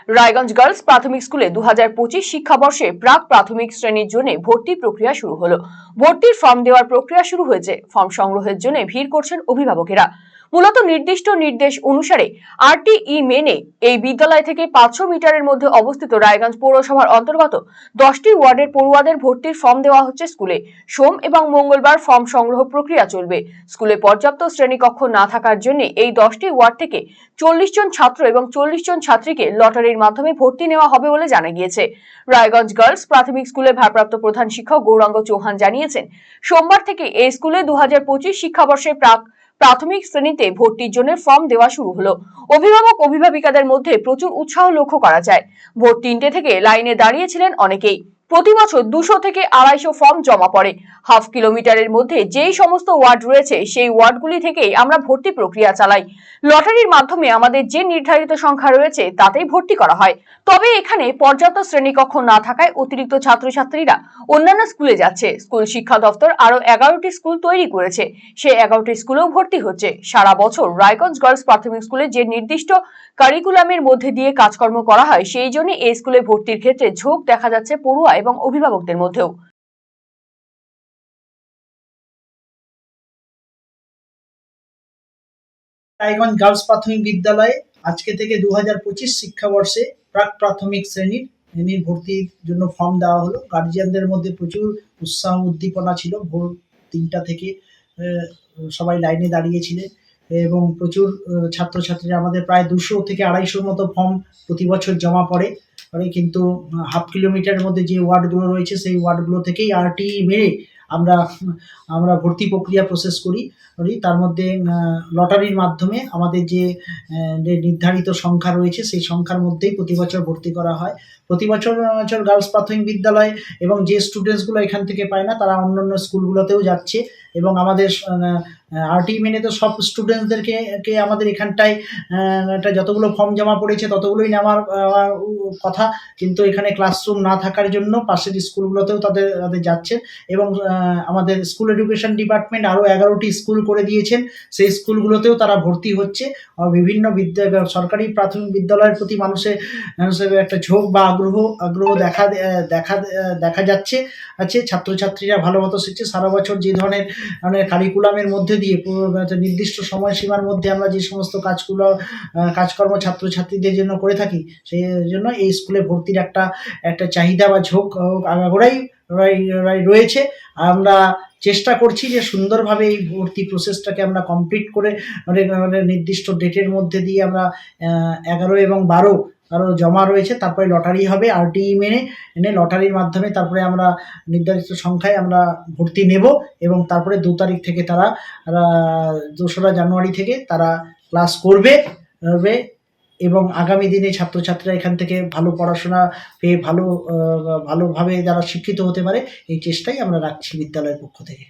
Raiganj girls প্রাথমিক স্কুলে 2025 শিক্ষাবর্ষে প্রাক প্রাথমিক শ্রেণীর জন্য ভর্তি প্রক্রিয়া শুরু হলো। ভর্তির ফর্ম দেওয়ার প্রক্রিয়া শুরু হয়েছে। ফর্ম সংগ্রহের জন্য ভিড় করছেন অভিভাবকেরা। মূলত নির্দিষ্ট নির্দেশ অনুসারে আরটিই মেনে এই বিদ্যালয় থেকে 500 মিটারের মধ্যে অবস্থিত রায়গঞ্জ পৌরসভার অন্তর্গত 10টি ওয়ার্ডের পড়ুয়াদের ভর্তির ফর্ম দেওয়া হচ্ছে স্কুলে। সোম এবং মঙ্গলবার ফর্ম সংগ্রহ প্রক্রিয়া চলবে। স্কুলে পর্যাপ্ত শ্রেণীকক্ষ না থাকার জন্য এই 10টি ওয়ার্ড থেকে 40 জন ছাত্র এবং 40 জন ছাত্রীকে লটারির মাধ্যমে ভর্তি নেওয়া হবে বলে জানা গিয়েছে। রায়গঞ্জ গার্লস প্রাথমিক স্কুলের ভারপ্রাপ্ত প্রধান শিক্ষক গৌরাঙ্গ চৌহান জানিয়েছেন, সোমবার থেকে এই স্কুলে 2025 শিক্ষাবর্ষে প্রাথমিক শ্রেণীতে ভর্তির জন্য ফর্ম দেওয়া শুরু হলো। অভিভাবক অভিভাবিকাদের মধ্যে প্রচুর উৎসাহ লক্ষ্য করা যায়। ভোর 3টে থেকে লাইনে দাঁড়িয়েছিলেন অনেকেই। প্রতি বছর 200 থেকে 250 ফর্ম জমা পড়ে। হাফ কিলোমিটারের মধ্যে যেই সমস্ত ওয়ার্ড রয়েছে সেই ওয়ার্ডগুলি থেকেই আমরা ভর্তি প্রক্রিয়া চালাই। লটারির মাধ্যমে আমাদের যে নির্ধারিত সংখ্যা রয়েছে তাতেই ভর্তি করা হয়। তবে এখানে পর্যাপ্ত শ্রেণীকক্ষ না থাকায় অতিরিক্ত ছাত্রছাত্রীরা অন্যান্য স্কুলে যাচ্ছে। স্কুল শিক্ষা দপ্তর আরো 11টি স্কুল তৈরি করেছে। সেই 11টি স্কুলেও ভর্তি হচ্ছে। সারা বছর রায়গঞ্জ গার্লস প্রাথমিক স্কুলে যে নির্দিষ্ট কারিকুলামের মধ্যে দিয়ে কাজকর্ম করা হয়, সেই জন্য এই স্কুলে ভর্তির ক্ষেত্রে ঝোঁক দেখা যাচ্ছে পড়ুয়া এবং অভিভাবকদের মধ্যেও। রায়গঞ্জ গার্লস প্রাথমিক বিদ্যালয়ে আজকে থেকে 2025 শিক্ষাবর্ষে প্রাক প্রাথমিক শ্রেণীর ভর্তির জন্য ফর্ম দেওয়া হলো। গার্জিয়ানদের মধ্যে প্রচুর উৎসাহ উদ্দীপনা ছিল। ভোর 3টা থেকে সবাই লাইনে দাঁড়িয়েছিলেন এবং প্রচুর ছাত্রছাত্রীরা, আমাদের প্রায় 200 থেকে 250 মতো ফর্ম প্রতি বছর জমা পড়ে। কিন্তু হাফ কিলোমিটারের মধ্যে যে ওয়ার্ডগুলো রয়েছে সেই ওয়ার্ডগুলো থেকেই আরটিই মেনে আমরা ভর্তি প্রক্রিয়া প্রসেস করি। তার মধ্যে লটারির মাধ্যমে আমাদের যে নির্ধারিত সংখ্যা রয়েছে সেই সংখ্যার মধ্যেই প্রতি বছর ভর্তি করা হয়। প্রতি বছর গার্লস প্রাথমিক বিদ্যালয় এবং যে স্টুডেন্টসগুলো এখান থেকে পায় না তারা অন্যান্য স্কুলগুলোতেও যাচ্ছে এবং আমাদের আরটিই মেনে তো সব স্টুডেন্টসদেরকে আমাদের এখানটায় যতগুলো ফর্ম জমা পড়েছে ততগুলোই নেওয়ার কথা, কিন্তু এখানে ক্লাসরুম না থাকার জন্য পাশের স্কুলগুলোতেও তাদের যাচ্ছে এবং আমাদের স্কুল এডুকেশন ডিপার্টমেন্ট আরও 11টি স্কুল করে দিয়েছেন। সেই স্কুলগুলোতেও তারা ভর্তি হচ্ছে। বিভিন্ন সরকারি প্রাথমিক বিদ্যালয়ের প্রতি মানুষের একটা ঝোঁক বা আগ্রহ দেখা যাচ্ছে। ছাত্রছাত্রীরা ভালো মতো শিখছে। সারা বছর যে ধরনের কারিকুলামের মধ্যে দিয়ে নির্দিষ্ট সময়সীমার মধ্যে আমরা যে সমস্ত কাজকর্ম ছাত্রছাত্রীদের জন্য করে থাকি, সেই জন্য এই স্কুলে ভর্তির একটা চাহিদা বা ঝোঁক আগাগোড়াই রয়েছে। আমরা চেষ্টা করছি যে সুন্দরভাবে এই ভর্তি প্রসেসটাকে আমরা কমপ্লিট করে নির্দিষ্ট ডেটের মধ্যে দিয়ে আমরা 11 এবং 12 আরও জমা রয়েছে। তারপরে লটারি হবে আরটিই এনে লটারির মাধ্যমে তারপরে আমরা নির্ধারিত সংখ্যায় আমরা ভর্তি নেব এবং তারপরে 2 তারিখ থেকে তারা 2রা জানুয়ারি থেকে তারা ক্লাস করবে এবং আগামী দিনে ছাত্রছাত্রীরা এখান থেকে ভালো পড়াশোনা পেয়ে ভালোভাবে যারা শিক্ষিত হতে পারে এই চেষ্টাই আমরা রাখছি বিদ্যালয়ের পক্ষ থেকে।